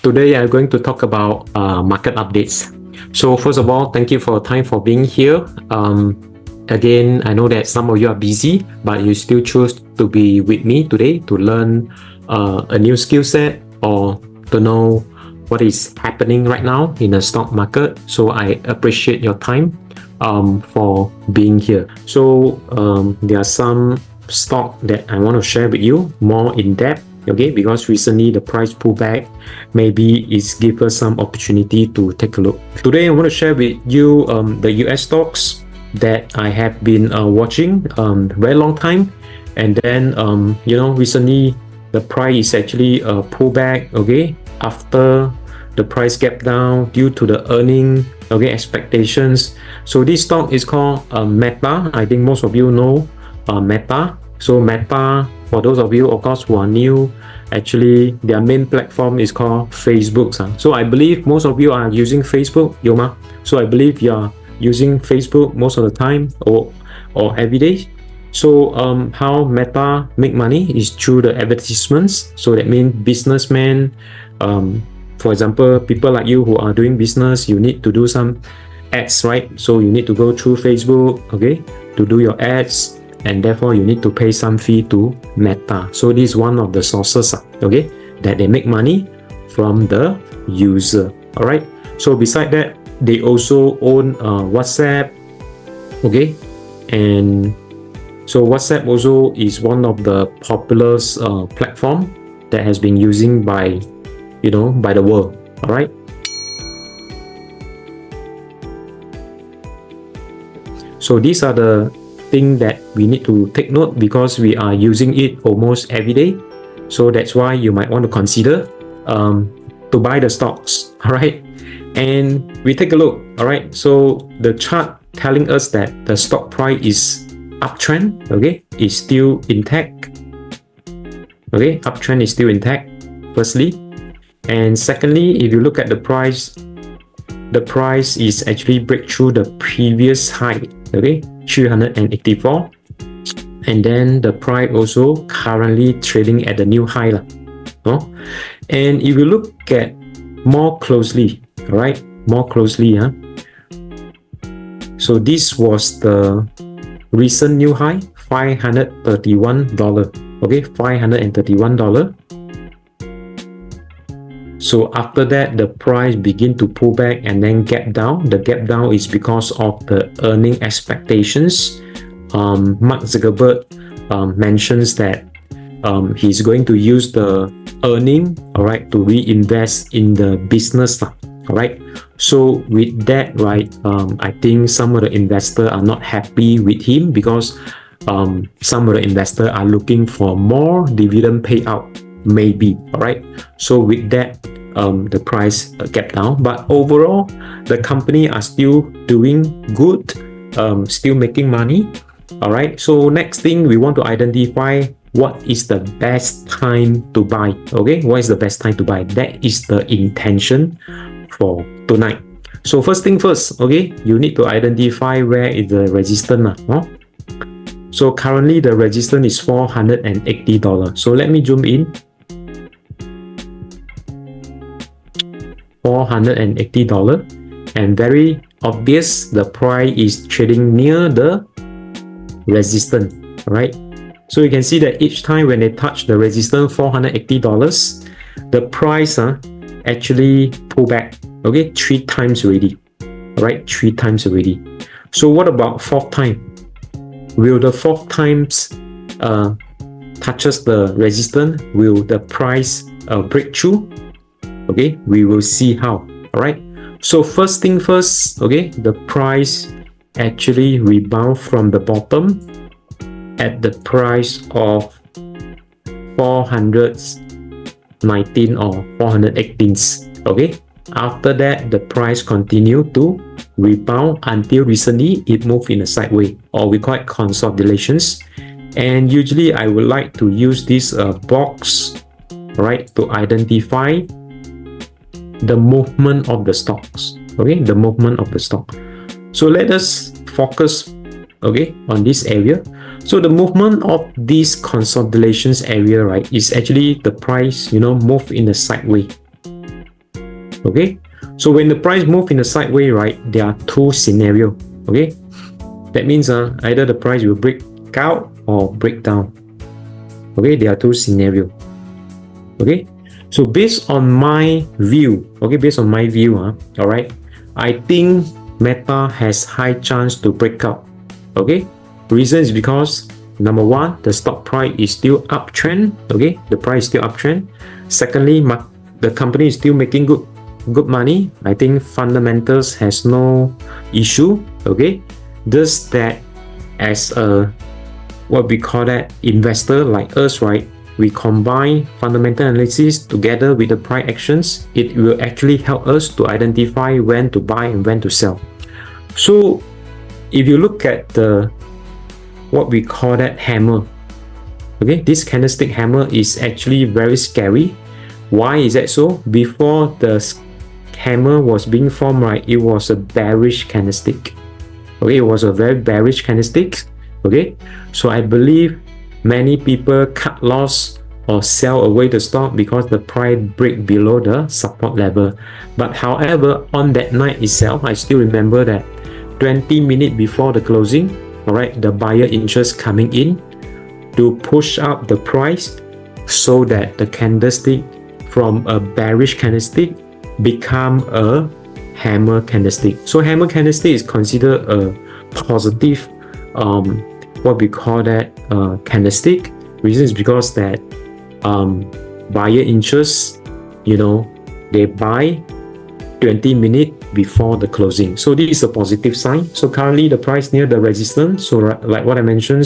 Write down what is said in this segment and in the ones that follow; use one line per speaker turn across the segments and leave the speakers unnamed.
Today I'm going to talk about market updates. So first of all, thank you for your time for being here. Again, I know that some of you are busy, but you still choose to be with me today to learn a new skill set or to know what is happening right now in the stock market. So I appreciate your time for being here. So there are some stock that I want to share with you more in depth. Okay, because recently the price pullback maybe is give us some opportunity to take a look. Today I want to share with you the US stocks that I have been watching very long time, and then recently the price is actually pullback. Okay, after the price gap down due to the earning expectations. So this stock is called Meta. I think most of you know Meta. So Meta, for those of you of course who are new, actually their main platform is called Facebook. So I believe most of you are using Facebook, Yoma. So I believe you are using Facebook most of the time or every day. So how Meta make money is through the advertisements. So that means businessmen, for example, people like you who are doing business, you need to do some ads, right? So you need to go through Facebook, okay, to do your ads, and therefore you need to pay some fee to Meta. So this is one of the sources, okay, that they make money from the user. All right. So beside that, they also own WhatsApp, okay, and so WhatsApp also is one of the popular platform that has been using by by the world. All right. So these are the thing that we need to take note because we are using it almost every day. So that's why you might want to consider to buy the stocks. All right, and we take a look. All right, so the chart telling us that the stock price is uptrend. Okay, is still intact. Okay, uptrend is still intact, firstly, and secondly, if you look at the price is actually break through the previous high. Okay, 384, and then the price also currently trading at the new high and if you look at more closely, all right, more closely, so this was the recent new high, $531. Okay, $531. So after that, the price begin to pull back and then gap down. The gap down is because of the earning expectations. Mark Zuckerberg mentions that he's going to use the earning, all right, to reinvest in the business. All right. So with that, right, I think some of the investors are not happy with him because some of the investors are looking for more dividend payout. Maybe. All right, so with that the price gap down, but overall the company are still doing good, still making money. All right, so next thing we want to identify what is the best time to buy. Okay, what is the best time to buy? That is the intention for tonight. So first thing first, okay, you need to identify where is the resistance. So currently the resistance is $480. So let me zoom in. $480, and very obvious the price is trading near the resistance. All right, so you can see that each time when they touch the resistance $480, the price actually pull back. Okay, 3 times already. All right, 3 times already. So what about fourth time? Will the fourth times touches the resistance? Will the price break through? Okay, we will see how. All right, so first thing first, okay, the price actually rebound from the bottom at the price of 419 or 418. Okay, after that the price continued to rebound until recently it moved in a sideways, or we call it consolidations. And usually I would like to use this box, right, to identify the movement of the stocks. Okay, the movement of the stock. So let us focus, okay, on this area. So the movement of this consolidations area, right, is actually the price move in the sideways. Okay, so when the price move in the sideway, right, there are two scenarios. Okay, that means either the price will break out or break down. Okay, there are two scenarios. Okay, so based on my view, all right, I think Meta has high chance to break out. Okay, reason is because number one, the stock price is still uptrend. Okay, the price is still uptrend. Secondly, the company is still making good money. I think fundamentals has no issue. Okay, just that as a what we call that investor like us, right, we combine fundamental analysis together with the price actions. It will actually help us to identify when to buy and when to sell. So if you look at the what we call that hammer, okay, this candlestick hammer is actually very scary. Why is that so? Before the hammer was being formed, right, it was a bearish candlestick. Okay, it was a very bearish candlestick. Okay, so I believe many people cut loss or sell away the stock because the price break below the support level. But however, on that night itself, I still remember that 20 minutes before the closing, all right, the buyer interest coming in to push up the price so that the candlestick from a bearish candlestick become a hammer candlestick. So hammer candlestick is considered a positive what we call that candlestick. Reason is because that buyer interest, you know, they buy 20 minutes before the closing. So this is a positive sign. So currently the price near the resistance. So like what I mentioned,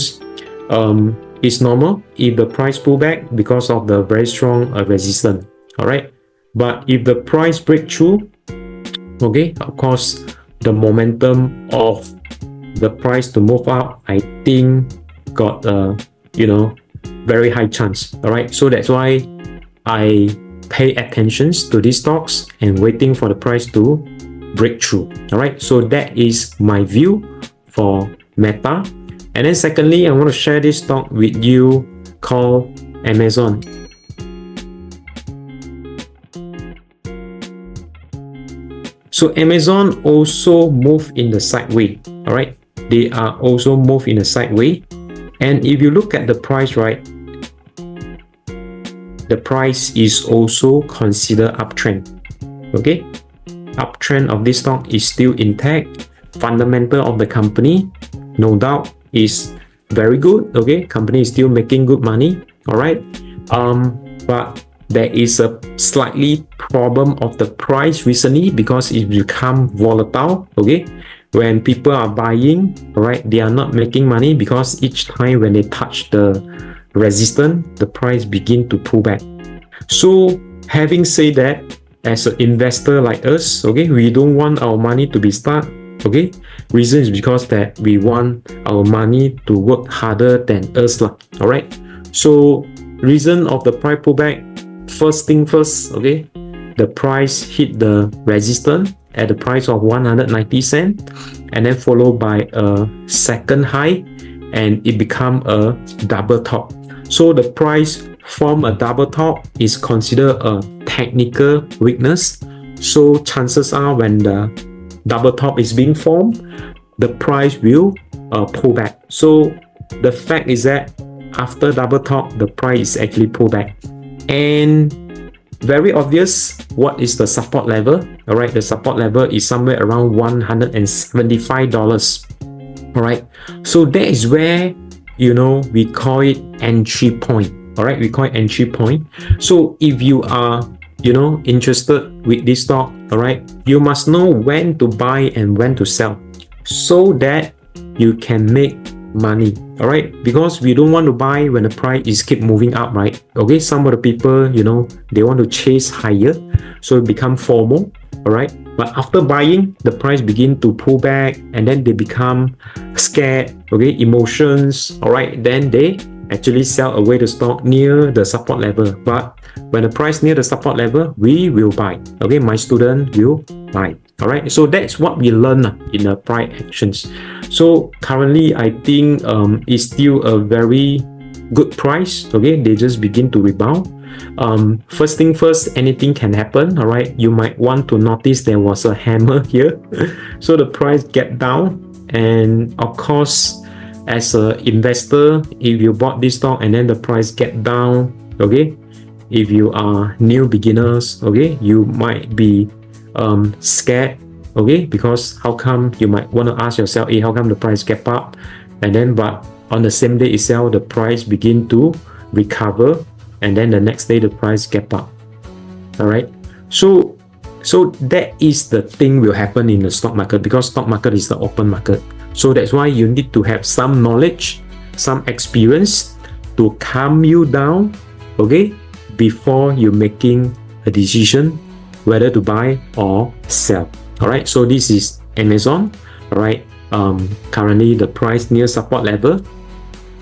it's normal if the price pull back because of the very strong resistance. All right. But if the price break through, okay, of course, the momentum of the price to move up, I think got you know, very high chance. All right, so that's why I pay attention to these stocks and waiting for the price to break through. All right, so that is my view for Meta. And then secondly, I want to share this stock with you called Amazon. So Amazon also move in the sideway. All right, they are also move in the sideway. And if you look at the price, right, the price is also considered uptrend. Okay, uptrend of this stock is still intact. Fundamental of the company, no doubt, is very good. Okay, company is still making good money. All right, but there is a slightly problem of the price recently because it become volatile. Okay, when people are buying, all right, they are not making money because each time when they touch the resistance, the price begin to pull back. So having said that, as an investor like us, okay, we don't want our money to be stuck. Okay, reason is because that we want our money to work harder than us lah. All right, so reason of the price pullback, first thing first, okay, the price hit the resistance at the price of 190 cents, and then followed by a second high, and it become a double top. So the price form a double top is considered a technical weakness. So chances are when the double top is being formed, the price will pull back. So the fact is that after double top, the price actually pull back. And very obvious, what is the support level? All right, the support level is somewhere around $175. All right, so that is where, you know, we call it entry point. All right, we call it entry point. So if you are, you know, interested with this stock, all right, you must know when to buy and when to sell so that you can make money. All right, because we don't want to buy when the price is keep moving up, right? Okay, some of the people, you know, they want to chase higher, so it become FOMO. All right, but after buying, the price begin to pull back and then they become scared. Okay, emotions. All right, then they actually sell away the stock near the support level. But when the price near the support level, we will buy. Okay, my student will buy. All right, so that's what we learn in the price actions. So currently, I think it's still a very good price. Okay, they just begin to rebound. First thing first, anything can happen. All right, you might want to notice there was a hammer here. So the price get down, and of course, as an investor, if you bought this stock and then the price get down, okay, if you are new beginners, okay, you might be scared, okay, because how come, you might want to ask yourself, hey, how come the price gap up, and then but on the same day itself the price begin to recover, and then the next day the price gap up. All right, so that is the thing will happen in the stock market, because stock market is the open market. So that's why you need to have some knowledge, some experience to calm you down, okay, before you're making a decision whether to buy or sell. All right, so this is Amazon. All right, currently the price near support level,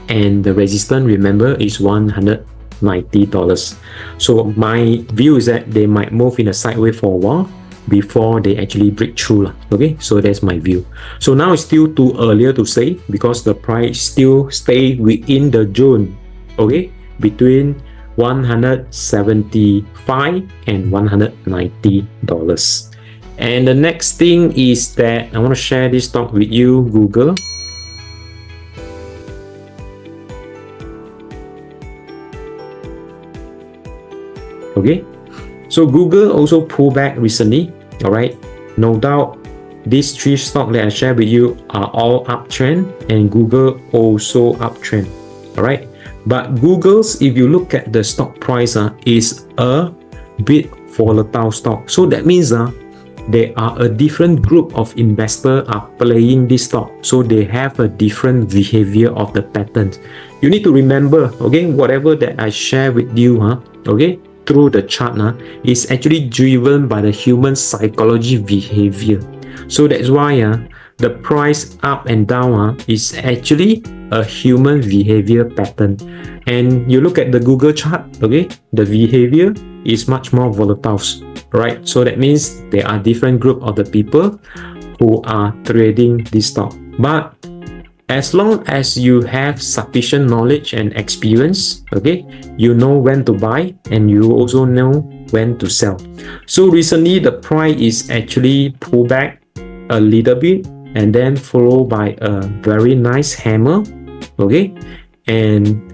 and the resistance, remember, is $190. So my view is that they might move in a sideways for a while before they actually break through. Okay, so that's my view. So now it's still too early to say, because the price still stay within the zone, okay, between $175 and $190. And the next thing is that I want to share this stock with you, Google. Okay, so Google also pulled back recently. All right, no doubt these three stocks that I share with you are all uptrend, and Google also uptrend. All right, but Google's, if you look at the stock price, is a bit volatile stock. So that means there are a different group of investors are playing this stock, so they have a different behavior of the pattern. You need to remember, okay, whatever that I share with you, okay, through the chart, is actually driven by the human psychology behavior. So that's why the price up and down is actually a human behavior pattern. And you look at the Google chart, okay, the behavior is much more volatile, right? So that means there are different group of the people who are trading this stock. But as long as you have sufficient knowledge and experience, okay, you know when to buy and you also know when to sell. So recently the price is actually pulled back a little bit, and then followed by a very nice hammer, okay, and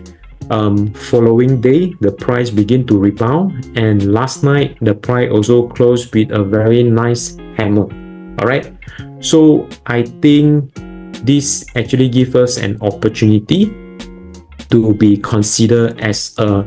following day the price begin to rebound, and last night the price also closed with a very nice hammer. All right, so I think this actually gives us an opportunity to be considered as a,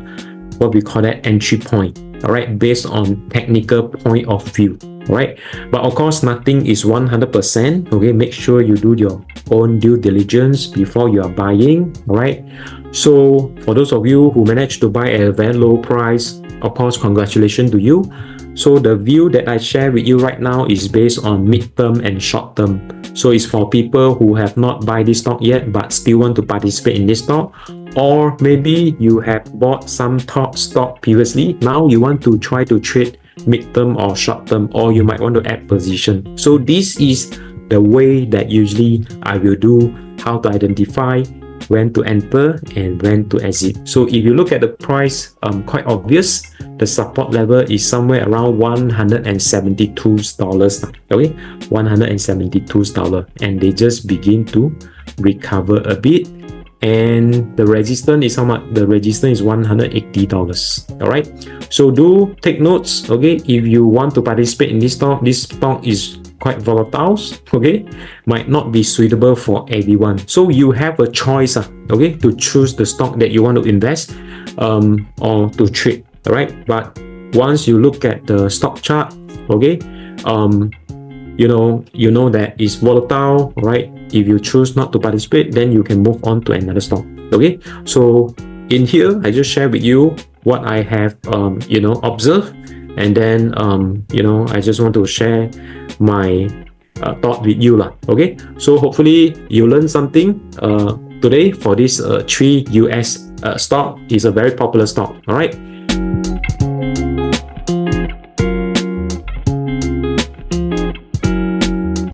what we call that, entry point. All right, based on technical point of view. All right, but of course nothing is 100%. Okay, make sure you do your own due diligence before you are buying. All right, so for those of you who managed to buy at a very low price, of course congratulations to you. So the view that I share with you right now is based on mid-term and short-term. So it's for people who have not buy this stock yet but still want to participate in this stock, or maybe you have bought some top stock previously, now you want to try to trade mid-term or short-term, or you might want to add position. So this is the way that usually I will do, how to identify when to enter and when to exit. So if you look at the price, quite obvious, the support level is somewhere around $172. Okay, $172, and they just begin to recover a bit. And the resistance is how much? The resistance is $180. All right, so do take notes. Okay, if you want to participate in this stock is quite volatile, okay, might not be suitable for everyone. So you have a choice, okay, to choose the stock that you want to invest or to trade. All right, but once you look at the stock chart, okay, you know that it's volatile, right? If you choose not to participate, then you can move on to another stock. Okay, so in here I just share with you what I have observed, and then I just want to share my thought with you lah. Okay, so hopefully you learned something today for this 3 US stock. Is a very popular stock. All right,